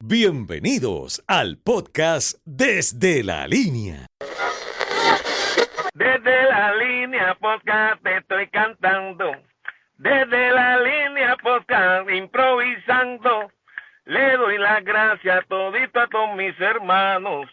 Bienvenidos al podcast Desde la Línea. Desde la línea podcast te estoy cantando. Desde la línea podcast improvisando. Le doy las gracias todito a todos mis hermanos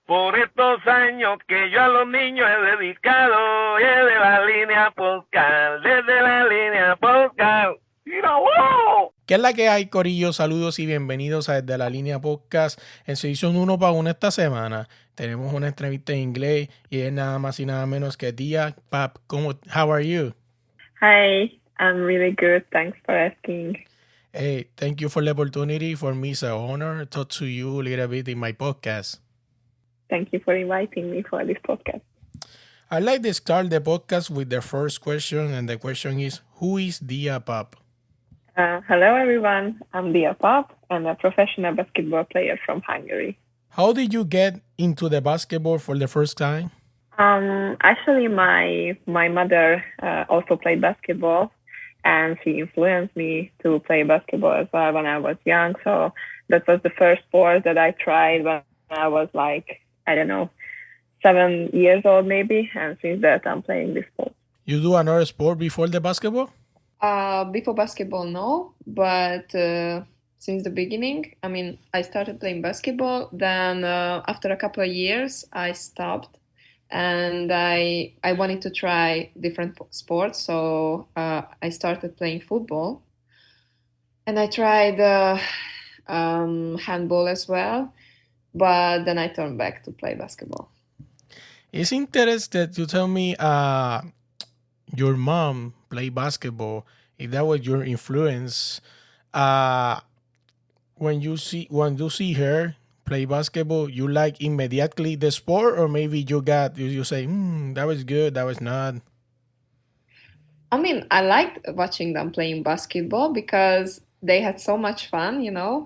por estos años que yo a los niños he dedicado. Desde la línea podcast, desde la línea podcast. ¡Mira, wow! ¿Qué es la que hay, corillo? Saludos y bienvenidos a Desde la Línea Podcast. En su edición 1 para 1 esta semana tenemos una entrevista en inglés y es nada más y nada menos que Klaudia Papp. How are you? Hi, I'm really good. Thanks for asking. Hey, thank you for the opportunity. For me, it's an honor to talk to you a little bit in my podcast. Thank you for inviting me for this podcast. I'd like to start the podcast with the first question, and the question is, who is Klaudia Papp? Hello, everyone. I'm Klaudia Papp. I'm a professional basketball player from Hungary. How did you get into the basketball for the first time? Actually, my mother also played basketball, and she influenced me to play basketball as well when I was young. So that was the first sport that I tried when I was 7 years old maybe, and since that I'm playing this sport. You do another sport before the basketball? Before basketball, no, but since the beginning, I started playing basketball. Then after a couple of years, I stopped, and I wanted to try different sports. So I started playing football, and I tried handball as well, but then I turned back to play basketball. It's interesting that you tell me your mom played basketball. If that was your influence, when you see her play basketball, you like immediately the sport, or maybe you say, that was good, that was not. I liked watching them playing basketball because they had so much fun.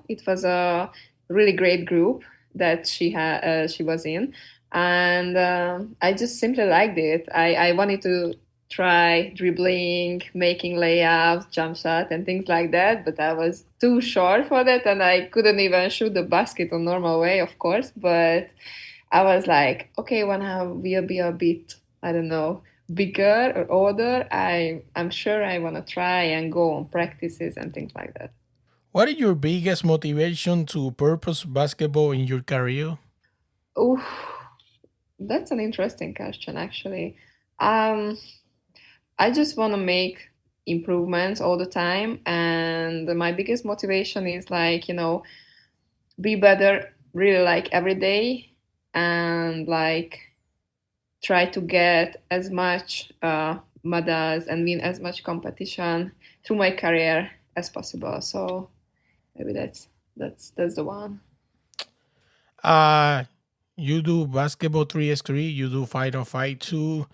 It was a really great group that she was in, and I just simply liked it. I wanted to try dribbling, making layups, jump shot, and things like that, but I was too short for that, and I couldn't even shoot the basket on normal way, of course. But I was like, okay, when I will be a bit, bigger or older, I'm sure I want to try and go on practices and things like that. What is your biggest motivation to purpose basketball in your career? Ooh, that's an interesting question, actually. I just want to make improvements all the time, and my biggest motivation is be better really every day, and try to get as much medals and win as much competition through my career as possible. So maybe that's the one. You do basketball 3x3, you do 5-on-5 too.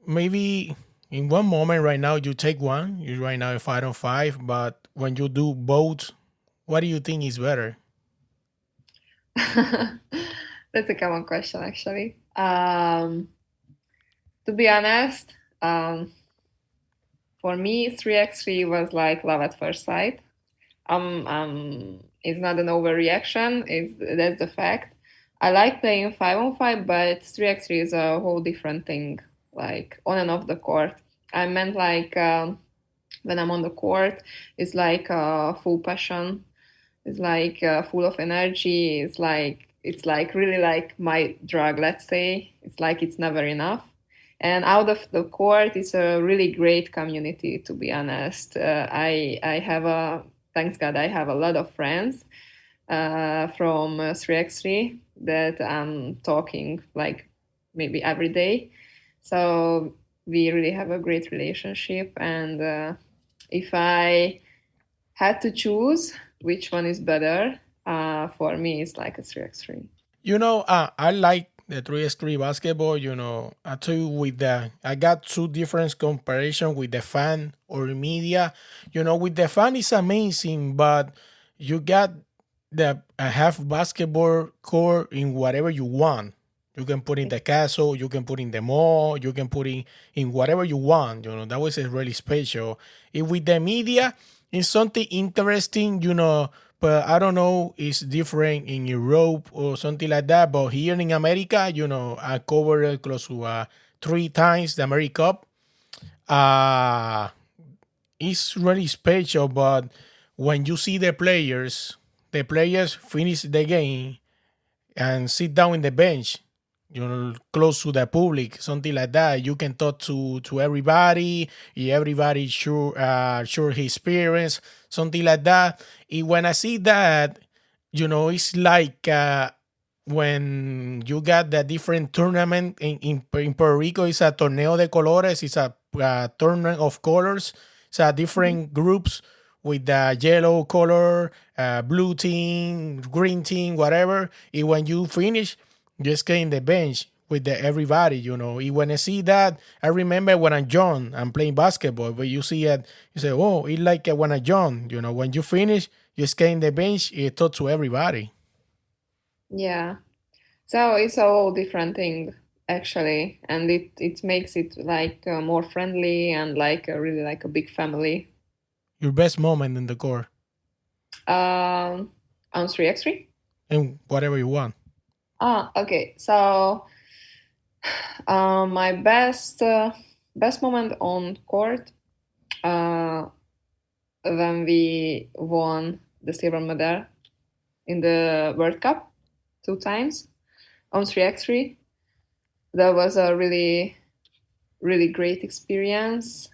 Maybe in one moment right now you take one, you're right now 5-on-5, but when you do both, what do you think is better? That's a common question, actually. To be honest, for me, 3x3 was like love at first sight. It's not an overreaction, that's the fact. I like playing 5-on-5, but 3x3 is a whole different thing, on and off the court. I meant when I'm on the court, it's full passion. It's full of energy. It's really my drug, let's say. It's never enough. And out of the court, it's a really great community, to be honest. Thanks God, I have a lot of friends from 3x3 that I'm talking maybe every day. So we really have a great relationship. And if I had to choose which one is better, for me, it's like a 3x3. I like the 3x3 basketball. I tell you, I got two different comparison with the fan or media. With the fan, it's amazing, but you got the half basketball court in whatever you want. You can put in the castle, you can put in the mall, you can put in whatever you want. That was really special. If with the media, it's something interesting, but I don't know, it's different in Europe or something like that. But here in America, I covered close to 3 times the America Cup. It's really special, but when you see the players finish the game and sit down in the bench, close to the public, something like that. You can talk to everybody. Everybody sure his experience, something like that. And when I see that, it's like when you got the different tournament in Puerto Rico. It's a torneo de colores. It's a tournament of colors. It's a different groups with the yellow color, blue team, green team, whatever. And when you finish, just get in the bench with everybody. And when I see that, I remember when I'm young, I'm playing basketball. But you see it, you say, oh, it's like when I'm young. When you finish, you just get in the bench, you talk to everybody. Yeah. So it's a whole different thing, actually, and it makes it like more friendly and like really like a big family. Your best moment in the court? On 3x3? And whatever you want. Okay. So my best moment on court when we won the silver medal in the World Cup 2 times on 3x3. That was a really, really great experience.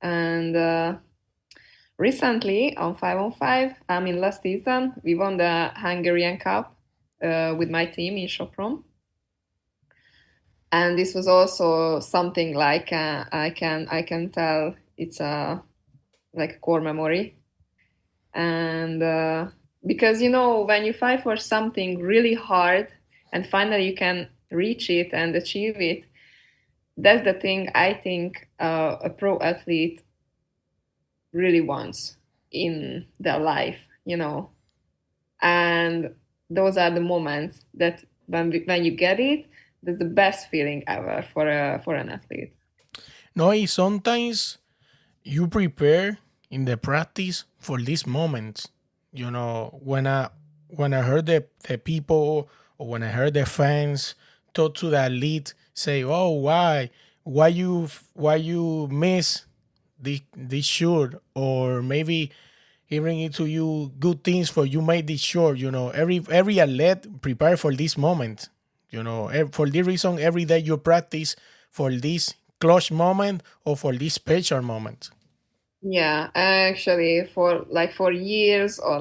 And recently on 5-on-5, last season, we won the Hungarian Cup with my team in Sopron. And this was also something like I can tell it's like a core memory. And because when you fight for something really hard and finally you can reach it and achieve it, that's the thing I think a pro athlete really wants in their life, and those are the moments that when you get it, that's the best feeling ever for an athlete. No, sometimes you prepare in the practice for these moments. When I heard the people, or when I heard the fans talk to the athlete, say, "Oh, why you miss this shot?" Or maybe he bring it to you good things for you made this short. Every athlete prepare for this moment. For this reason, every day you practice for this clutch moment or for this special moment. Yeah, actually, for years or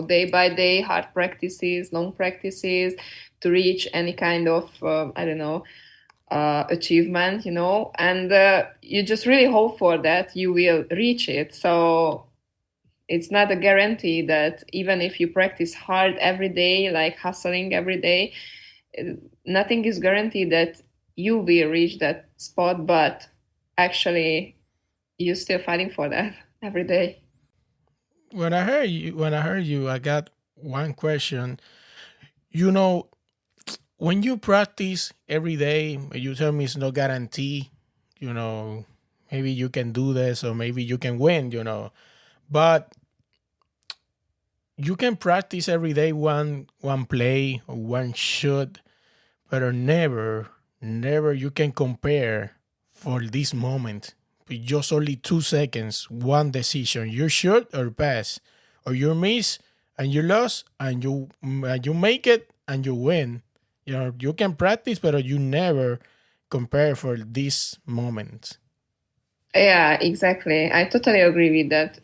day by day, hard practices, long practices to reach any kind of I don't know achievement, and you just really hope for that you will reach it. So it's not a guarantee that even if you practice hard every day, like hustling every day, nothing is guaranteed that you will reach that spot, but actually you're still fighting for that every day. When I heard you, I got one question. When you practice every day, you tell me it's no guarantee. Maybe you can do this or maybe you can win. But you can practice every day one play or one shot, but never you can compare for this moment with just only 2 seconds, one decision. You shoot or pass, or you miss and you lose, and you make it and you win. You can practice, but you never compare for this moment. Yeah, exactly. I totally agree with that.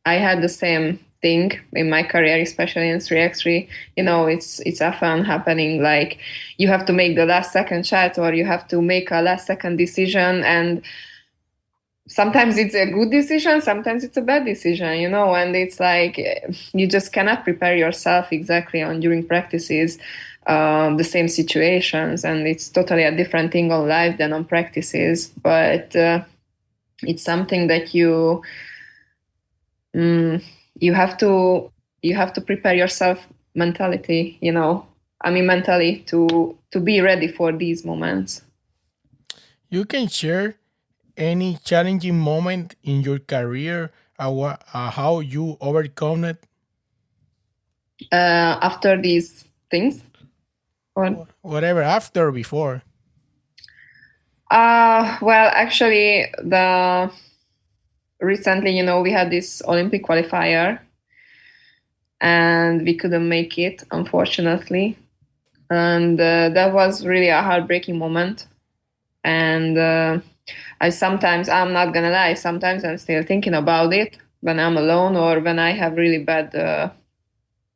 I had the same thing in my career, especially in 3x3. It's often happening like you have to make the last second shot or you have to make a last second decision, and sometimes it's a good decision, sometimes it's a bad decision, and it's like you just cannot prepare yourself exactly on during practices the same situations, and it's totally a different thing on live than on practices. But it's something that you have to prepare yourself mentally to be ready for these moments. You can share any challenging moment in your career, how you overcome it? after these things. Or Whatever, after or before. well, actually, recently, we had this Olympic qualifier, and we couldn't make it, unfortunately. And that was really a heartbreaking moment. And I'm not gonna lie, sometimes I'm still thinking about it when I'm alone or when I have really bad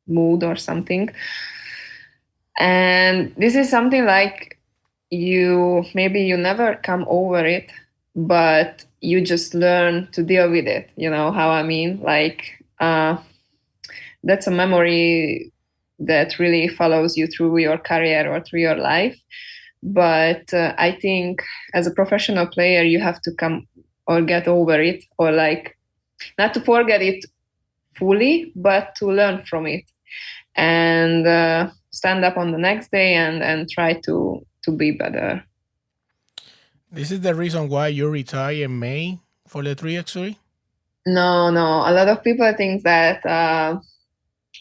mood or something. And this is something like maybe you never come over it, but you just learn to deal with it. You know how I mean? Like, that's a memory that really follows you through your career or through your life. But I think as a professional player, you have to come or get over it, or like not to forget it fully, but to learn from it and stand up on the next day and try to be better. This is the reason why you retire in May for the 3x3? No. A lot of people think that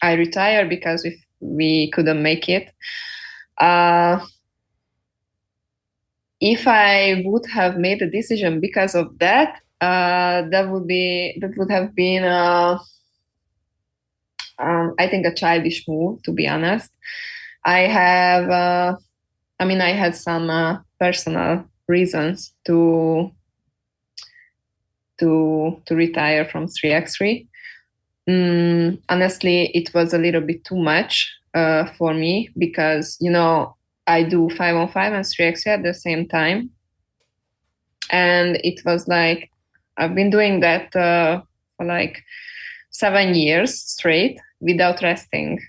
I retired because we couldn't make it. If I would have made a decision because of that, that would have been, I think, a childish move. To be honest, I had some personal reasons to retire from 3x3. Honestly, it was a little bit too much for me because I do 5-on-5 and 3x3 at the same time, and it was like I've been doing that for like 7 years straight without resting,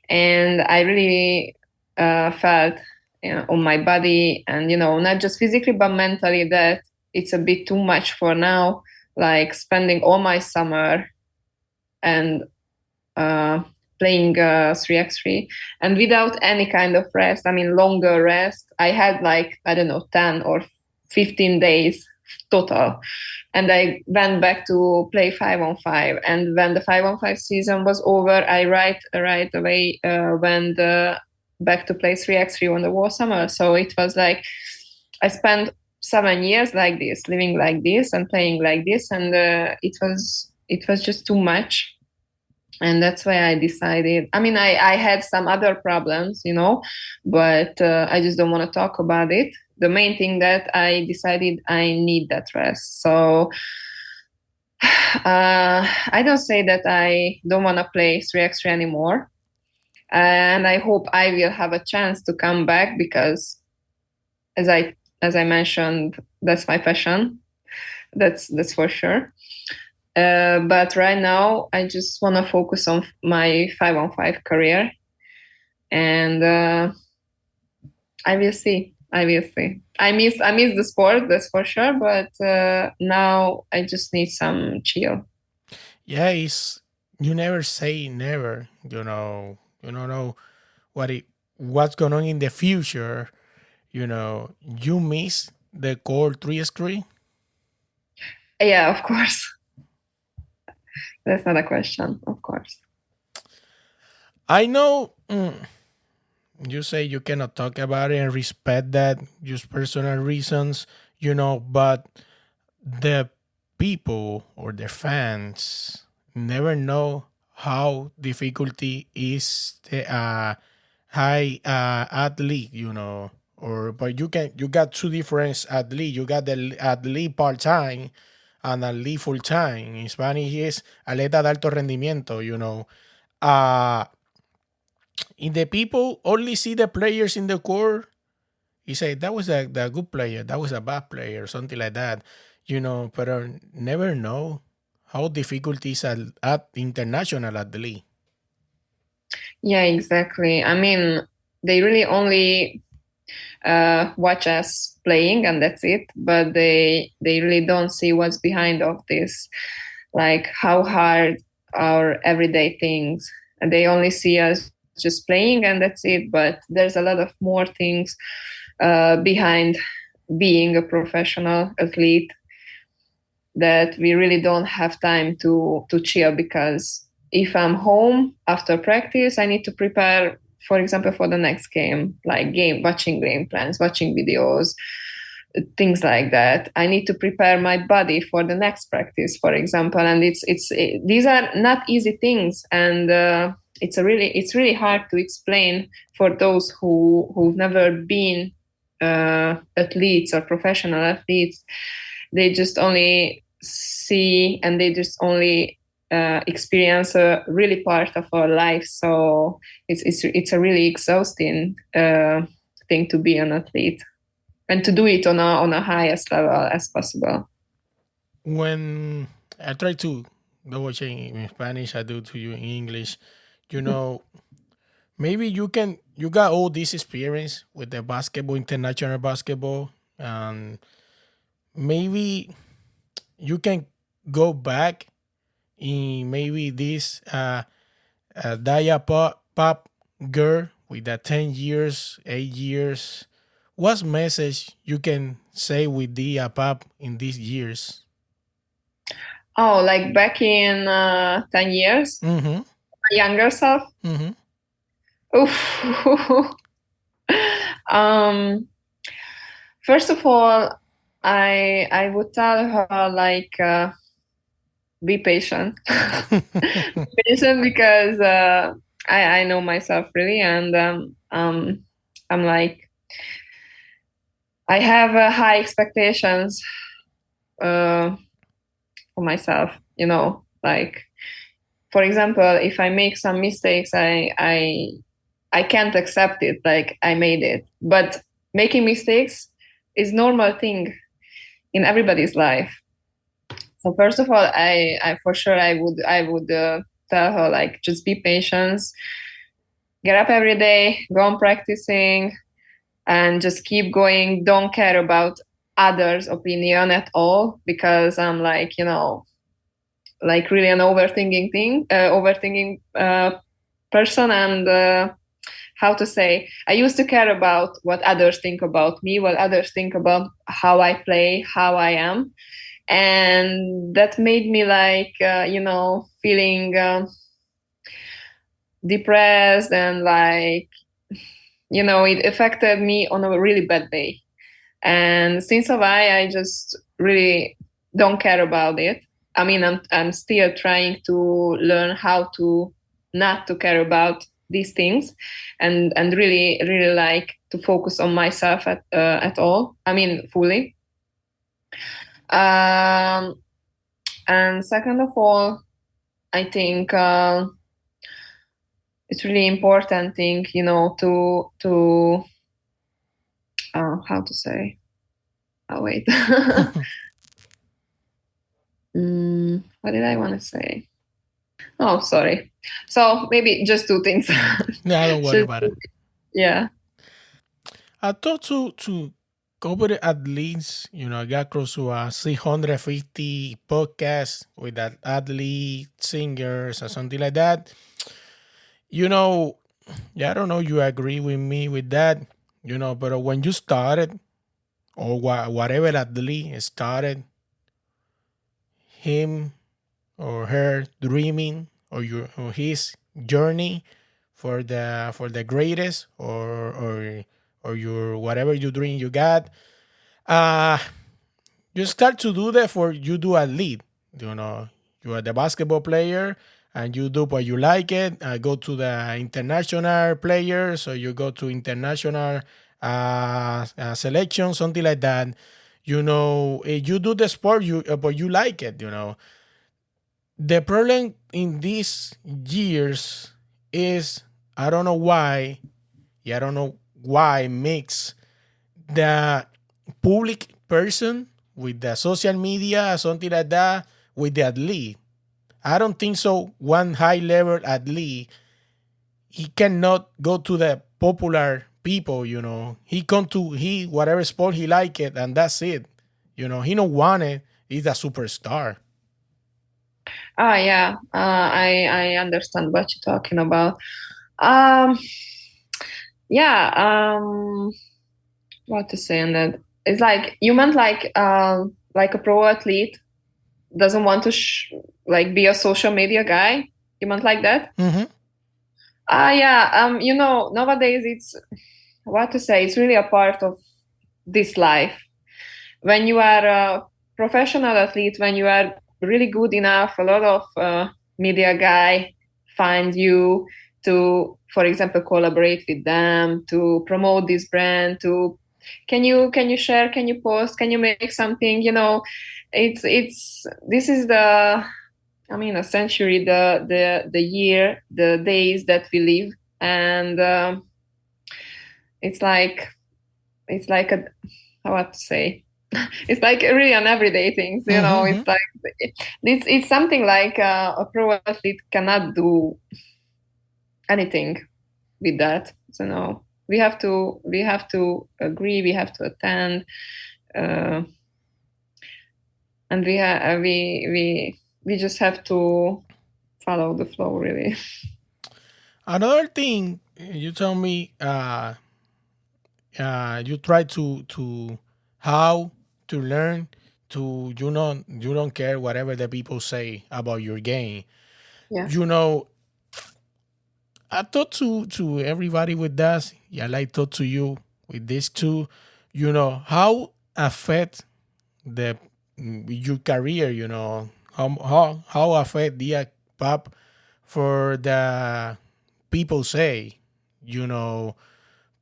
and I really felt on my body and not just physically but mentally that it's a bit too much for now, like spending all my summer and playing 3x3 and without any kind of rest. I mean, longer rest. I had like, I don't know, 10 or 15 days total. And I went back to play 5-on-5. And when the 5-on-5 season was over, I right away went back to play 3x3 on the whole summer. So it was like I spent 7 years like this, living like this and playing like this. And it was just too much. And that's why I decided, I mean, I had some other problems, but I just don't want to talk about it. The main thing that I decided I need that rest. So I don't say that I don't want to play 3x3 anymore. And I hope I will have a chance to come back because as I mentioned, that's my passion. That's for sure. But right now, I just want to focus on my 5-on-5 career, and I will see. I miss the sport, that's for sure. But now I just need some chill. Yeah, you never say never. You don't know what's going on in the future. You miss the core 3x3. Yeah, of course. That's not a question, of course. I know you say you cannot talk about it and respect that, just personal reasons, but the people or the fans never know how difficulty is the high athlete, but you got two different athlete. You got the athlete part-time and athlete full-time. In Spanish is atleta de alto rendimiento, if the people only see the players in the court, you say that was the good player, that was a bad player, something like that, but never know how difficult is at international athlete. Yeah, exactly. I mean, they really only watch us playing and that's it, but they really don't see what's behind of this, like how hard our everyday things, and they only see us just playing and that's it, but there's a lot of more things behind being a professional athlete that we really don't have time to chill because if I'm home after practice, I need to prepare, for example, for the next game, like watching game plans, watching videos, things like that. I need to prepare my body for the next practice, for example, and these are not easy things, and it's really hard to explain for those who've never been athletes or professional athletes. They just only see and they just only experience a really part of our life. So it's a really exhausting thing to be an athlete and to do it on a highest level as possible. When I try to double check in Spanish, I do to you in English. You know, maybe you got all this experience with the basketball, international basketball, and maybe you can go back in maybe this Daya Pop girl with that 10 years, 8 years. What message you can say with Dia Pop in these years? Oh, like back in 10 years? Mm-hmm. My younger self? Mm-hmm. Oof. First of all, I would tell her like be patient. Patient because I know myself really, and I'm like I have high expectations for myself. You know, like for example, if I make some mistakes, I can't accept it. Like I made it, but making mistakes is normal thing in everybody's life. So first of all, I for sure I would tell her like just be patient, get up every day, go on practicing, and just keep going. Don't care about others' opinion at all because I'm like like really an overthinking person, and how to say, I used to care about what others think about me, what others think about how I play, how I am, and that made me like feeling depressed, and like it affected me on a really bad way. And since a while I just really don't care about it. I mean, I'm still trying to learn how to not to care about these things, and really like to focus on myself at all. I mean, fully. And second of all, I think it's really important thing, to how to say. Oh wait. What did I want to say? Oh, sorry. So maybe just two things. Yeah, don't worry about it. Yeah. I thought to cover it at least, I got close to 350 podcasts with that athlete, singers, or something like that. I don't know you agree with me with that, but when you started, or whatever athlete started, him or her dreaming or his journey for the greatest or your whatever you dream you got, you start to do that for you do a lead. You are the basketball player and you do what you like it. Go to the international players, so you go to international selection, something like that. You do the sport but you like it. The problem in these years is I don't know why. Yeah, I don't know why mix the public person with the social media, something like that, with the athlete. I don't think so. One high level athlete, he cannot go to the popular people. He come to whatever sport he like it, and that's it. He don't want it. He's a superstar. Yeah. I understand what you're talking about. Yeah. What to say on that? It's like you meant like a pro athlete doesn't want to like be a social media guy. You want like that? Mm-hmm. Yeah. Nowadays it's what to say. It's really a part of this life. When you are a professional athlete, when you are really good enough, a lot of media guy find you to, for example, collaborate with them to promote this brand. To can you share? Can you post? Can you make something? It's this is a century, the year, the days that we live, and it's like a how to say it's like really an everyday things. Mm-hmm. It's like it's something like a pro athlete cannot do anything with that. So no, we have to agree, we have to attend, uh, and we just have to follow the flow really. Another thing you told me, you try to how to learn to you don't care whatever the people say about your game. Yeah. I thought to everybody with that. Yeah, like thought to you with this too. How affect the your career. How affect the pop for the people say.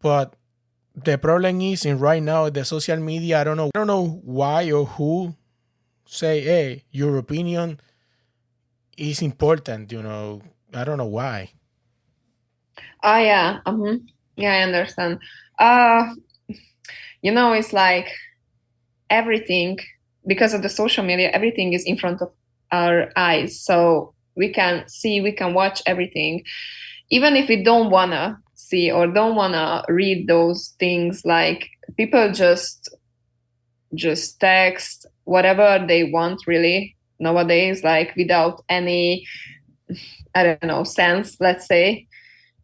But the problem is in right now the social media. I don't know why or who say, hey, your opinion is important. I don't know why. Yeah. Yeah, I understand. Uh, it's like everything, because of the social media, everything is in front of our eyes. So we can see, we can watch everything. Even if we don't wanna see or don't wanna read those things, like people just text whatever they want really nowadays, like without any, I don't know, sense, let's say.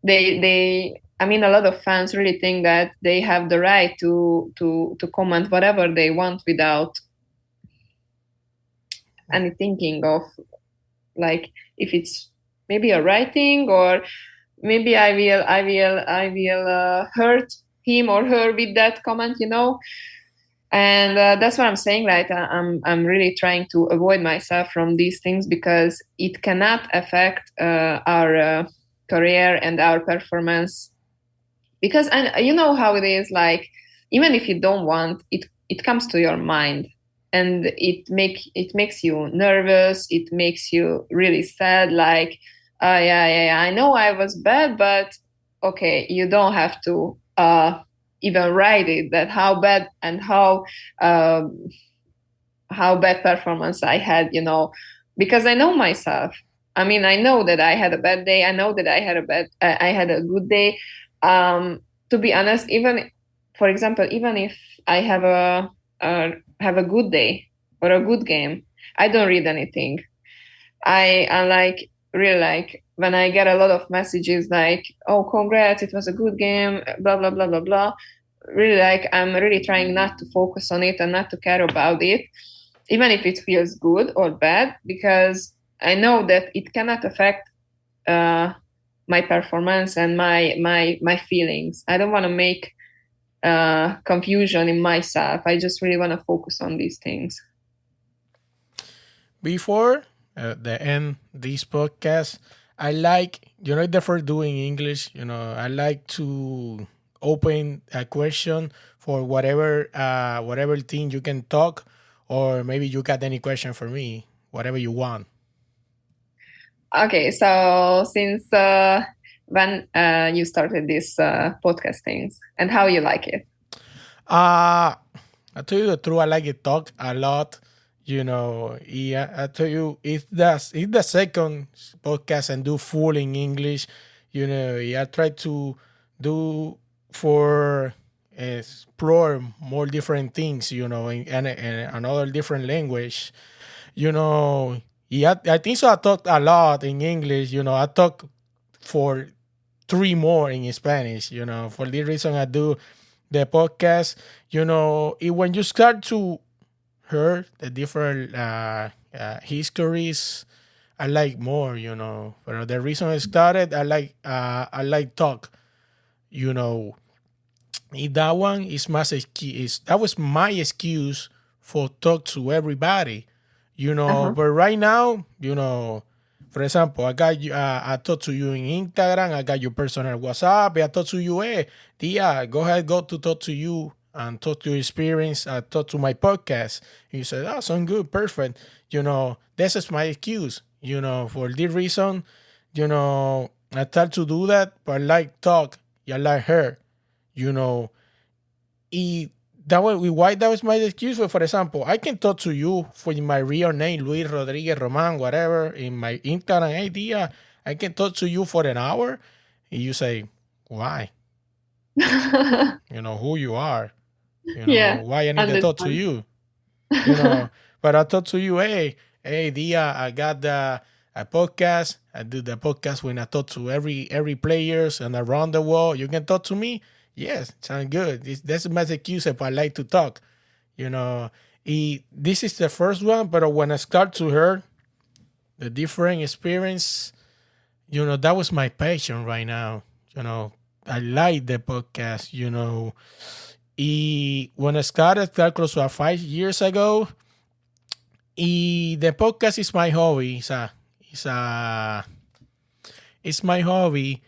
A lot of fans really think that they have the right to comment whatever they want without any thinking of, like, if it's maybe a right thing, or maybe I will hurt him or her with that comment. And that's what I'm saying, right? I'm really trying to avoid myself from these things, because it cannot affect our career and our performance. Because, and you know how it is, like, even if you don't want it, it comes to your mind, and it makes you nervous. It makes you really sad. Like, yeah, I know I was bad, but okay, you don't have to even write it, that how bad and how bad performance I had. Because I know myself. I know that I had a bad day. I know that I had a good day. To be honest, even, for example, even if I have a good day or a good game, I don't read anything. I like, really, like, when I get a lot of messages like, "Oh, congrats, it was a good game," blah blah blah blah blah. Really, like, I'm really trying not to focus on it and not to care about it, even if it feels good or bad, because I know that it cannot affect my performance and my feelings. I don't want to make confusion in myself. I just really want to focus on these things. Before the end this podcast, I like, the first doing English, I like to open a question for whatever thing you can talk, or maybe you got any question for me, whatever you want. Okay, so since when you started this podcast things, and how you like it? I tell you the truth, I like to talk a lot. Yeah, I tell you, it's the second podcast and do full in English. Yeah, I try to do for explore more different things. In another different language. Yeah, I think so. I talk a lot in English. I talk for three more in Spanish. For this reason, I do the podcast. When you start to hear the different histories, I like more, But the reason I started, I like talk, you know. That one is my excuse. That was my excuse for talk to everybody, Uh-huh. But right now, for example, I got you. I talk to you in Instagram. I got your personal WhatsApp. I talk to you. Hey, Dia, go ahead, go to talk to you and talk to your experience. I talk to my podcast. You said, "Oh, sound good, perfect." This is my excuse. For this reason, I start to do that. But I like talk. I like her. You know, y that was why that was my excuse. For example, I can talk to you for my real name, Luis Rodriguez Roman, whatever, in my Instagram idea. I can talk to you for an hour, and you say, why? Who you are. Yeah, Why I need to talk to understand. you. But I talk to you, hey, Dia, I got a podcast. I do the podcast when I talk to every players and around the world. You can talk to me. Yes, sounds good. That's my excuse if I like to talk. This is the first one, but when I start to hear the different experience, that was my passion right now. I like the podcast. When I started close to 5 years ago, the podcast is my hobby. It's a, it's my hobby.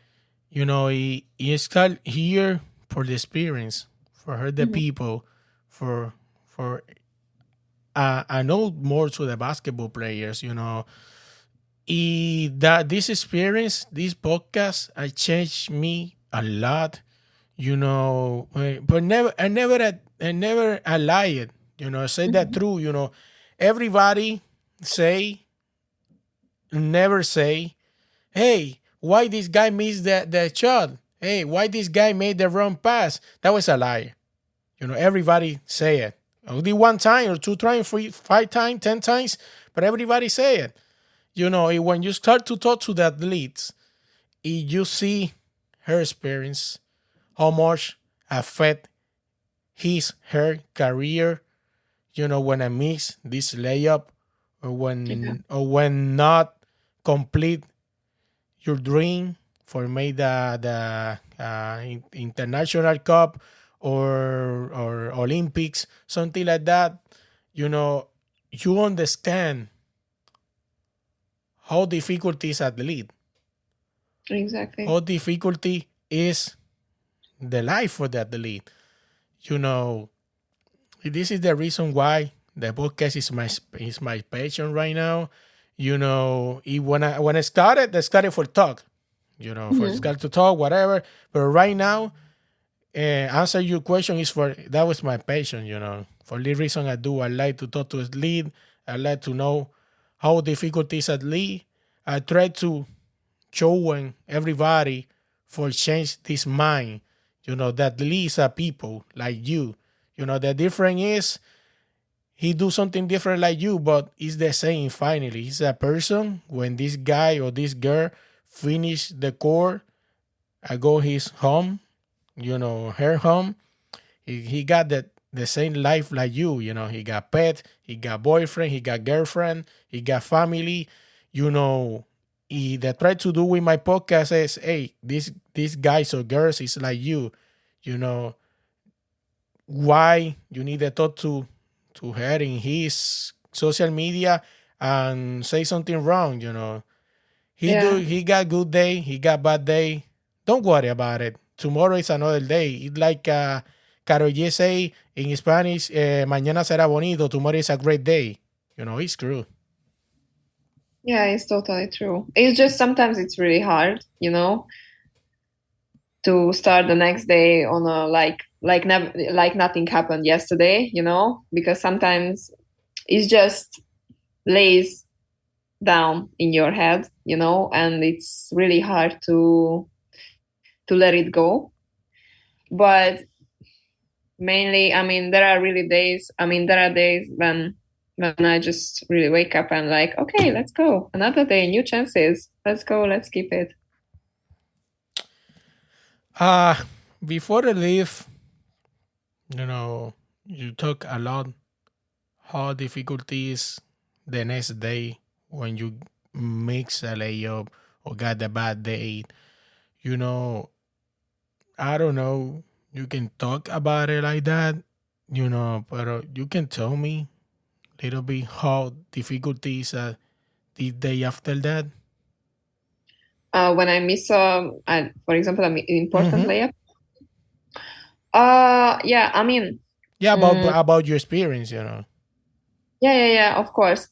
It start here for the experience, for her, the Mhm. people, for I know more to the basketball players. That this experience, this podcast, I changed me a lot. But never I lie it. I say that Mhm. true. Everybody say never say, hey, why this guy missed the shot? Hey, why this guy made the wrong pass? That was a lie. Everybody say it. Only one time or two times, 5 times, 10 times, but everybody say it. When you start to talk to the athletes, you see her experience, how much affect her career. When I miss this layup, or Yeah. when not complete your dream for make the international cup or Olympics, something like that. You understand how difficult is athlete, Exactly. how difficulty is the life for the athlete. You know, this is the reason why the podcast is my passion right now. When I started for talk. For Mhm. start to talk, whatever. But right now, answer your question is for that was my passion. For the reason I do, I like to talk to a lead. I like to know how difficult is at lead. I try to showing everybody for change this mind. That leads are people like you. The difference is he do something different like you, but it's the same finally. He's a person when this guy or this girl finish the core, I go his home, her home. He got the same life like you. He got pet, he got boyfriend, he got girlfriend, he got family. That try to do with my podcast is, hey, these guys or girls is like you. You know why you need to talk to her in his social media and say something wrong. Yeah. He got good day, he got bad day. Don't worry about it. Tomorrow is another day. It's like Karol G say in Spanish, mañana será bonito, tomorrow is a great day. It's true. Yeah, it's totally true. It's just sometimes it's really hard, to start the next day on a like never like nothing happened yesterday, because sometimes it just lays down in your head, and it's really hard to let it go. But mainly, I mean, there are days when I just really wake up and like, okay, let's go. Another day, new chances. Let's go, let's keep it. Uh Before I leave, you talk a lot how difficult is the next day when mix a layup or got a bad day, I don't know. You can talk about it like that, but you can tell me a little bit how difficulties the day after that. When I miss, for example, an important layup. Yeah, I mean. Yeah, about your experience, Yeah, of course.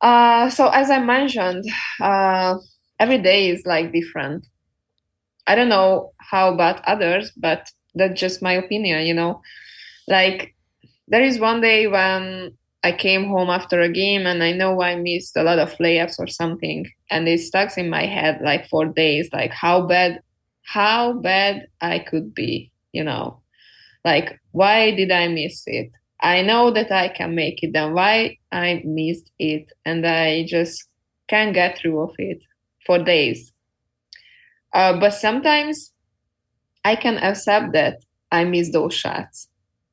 So as I mentioned, every day is like different. I don't know how about others, but that's just my opinion, Like there is one day when I came home after a game and I know I missed a lot of layups or something, and it stuck in my head like for days, like how bad I could be, Like why did I miss it? I know that I can make it, then why I missed it? And I just can't get through of it for days. But sometimes I can accept that I miss those shots.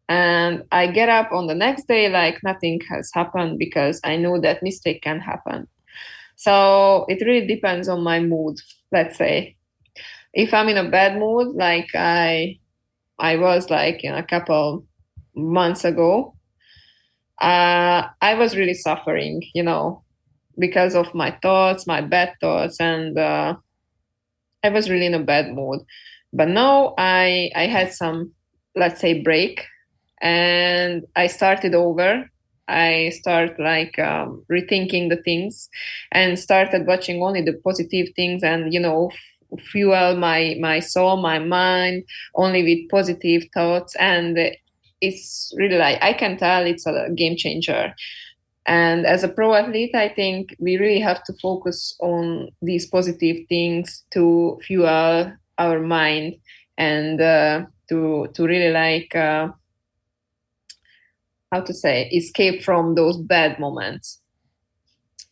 And I get up on the next day like nothing has happened because I know that mistake can happen. So it really depends on my mood, let's say. If I'm in a bad mood, like I was like a couple months ago, I was really suffering, because of my thoughts, my bad thoughts, and I was really in a bad mood. But now I had some, let's say, break, and I started over. I start like rethinking the things and started watching only the positive things and, fuel my soul, my mind only with positive thoughts. And it's really like, I can tell it's a game changer. And as a pro athlete, I think we really have to focus on these positive things to fuel our mind and to really like, escape from those bad moments.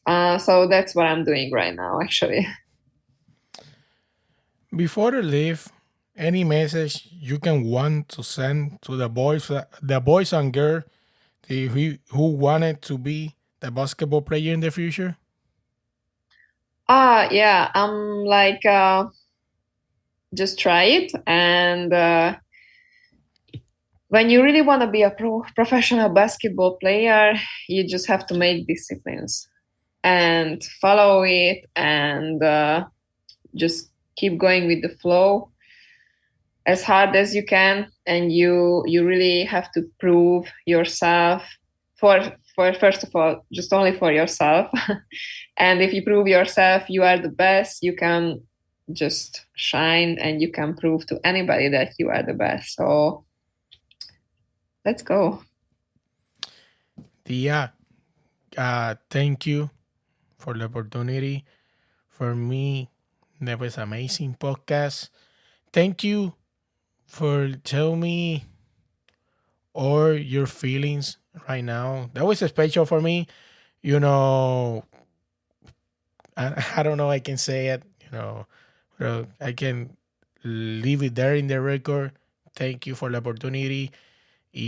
So that's what I'm doing right now, actually. Before you leave, any message you can want to send to the boys and girls who wanted to be the basketball player in the future? Yeah, I'm like, just try it. And when you really want to be a professional basketball player, you just have to make disciplines and follow it and just keep going with the flow as hard as you can. And you really have to prove yourself for first of all, just only for yourself. And if you prove yourself, you are the best, you can just shine and you can prove to anybody that you are the best. So let's go. Tia, thank you for the opportunity. For me, that was amazing podcast. Thank you for telling me all your feelings right now. That was special for me. I don't know I can say it, but I can leave it there in the record. Thank you for the opportunity.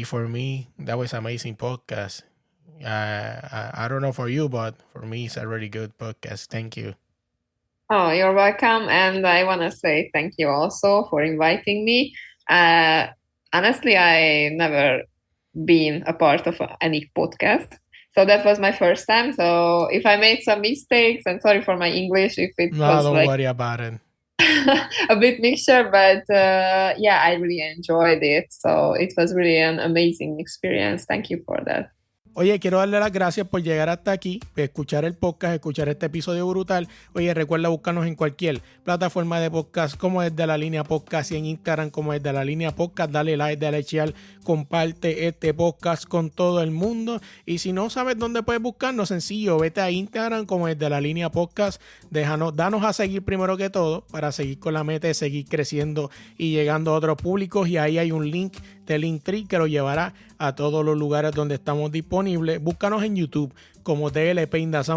For me, that was amazing podcast. I don't know for you, but for me, it's a really good podcast. Thank you. Oh, you're welcome. And I want to say thank you also for inviting me. Honestly, I never been a part of any podcast. So that was my first time. So if I made some mistakes, and sorry for my English, if it was don't like worry about it. a bit mixture, but yeah, I really enjoyed it. So it was really an amazing experience. Thank you for that. Oye, quiero darle las gracias por llegar hasta aquí, escuchar el podcast, escuchar este episodio brutal. Oye, recuerda buscarnos en cualquier plataforma de podcast como Desde la Línea Podcast y en Instagram como Desde la Línea Podcast. Dale like, dale share, comparte este podcast con todo el mundo. Y si no sabes dónde puedes buscarnos, sencillo, vete a Instagram como Desde la Línea Podcast. Danos a seguir primero que todo para seguir con la meta de seguir creciendo y llegando a otros públicos. Y ahí hay un link de Entre que lo llevará a todos los lugares donde estamos disponibles. Búscanos en YouTube como TLP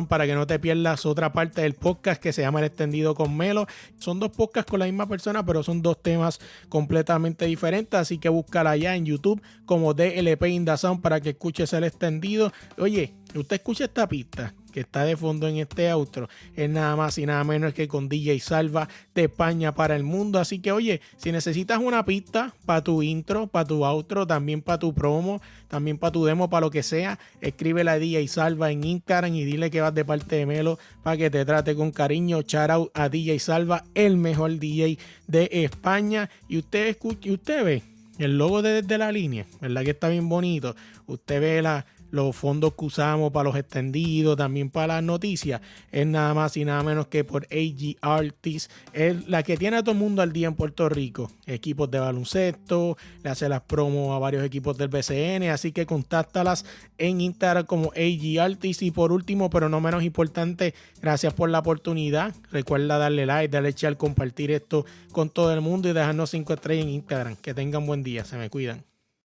para que no te pierdas otra parte del podcast que se llama El Extendido con Melo. Son dos podcasts con la misma persona, pero son dos temas completamente diferentes, así que búscala allá en YouTube como DLP para que escuches El Extendido. Oye, usted escucha esta pista que está de fondo en este outro es nada más y nada menos que con DJ Salva de España para el mundo. Así que oye, si necesitas una pista para tu intro, para tu outro, también para tu promo, también para tu demo, para lo que sea, escríbele a DJ Salva en Instagram y dile que vas de parte de Melo para que te trate con cariño. Shout out a DJ Salva, el mejor DJ de España. Y usted escucha, y usted ve el logo de Desde la Línea, ¿verdad que está bien bonito? Usted ve los fondos que usamos para los extendidos, también para las noticias, es nada más y nada menos que por AG Artists, es la que tiene a todo el mundo al día en Puerto Rico. Equipos de baloncesto, le hace las promos a varios equipos del BCN, así que contáctalas en Instagram como AG Artists. Y por último, pero no menos importante, gracias por la oportunidad. Recuerda darle like, darle share, compartir esto con todo el mundo y dejarnos 5 estrellas en Instagram. Que tengan buen día, se me cuidan.